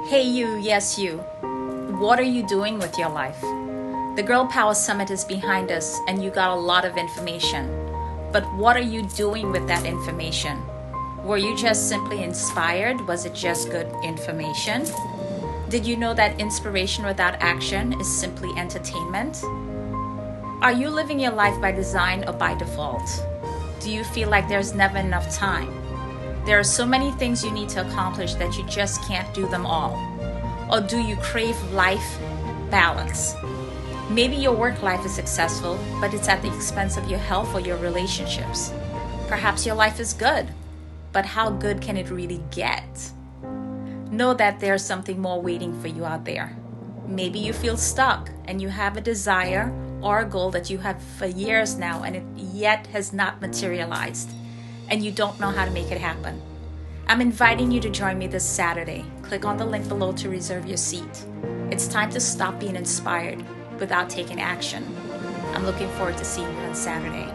Hey you, yes you. What are you doing with your life? The Girl Power Summit is behind us and you got a lot of information. But what are you doing with that information? Were you just simply inspired? Was it just good information? Did you know that inspiration without action is simply entertainment? Are you living your life by design or by default? Do you feel like there's never enough time? There are so many things you need to accomplish that you just can't do them all. Or do you crave life balance? Maybe your work life is successful, but it's at the expense of your health or your relationships. Perhaps your life is good, but how good can it really get? Know that there's something more waiting for you out there. Maybe you feel stuck and you have a desire or a goal that you have for years now and it yet has not materialized, and you don't know how to make it happen. I'm inviting you to join me this Saturday. Click on the link below to reserve your seat. It's time to stop being inspired without taking action. I'm looking forward to seeing you on Saturday.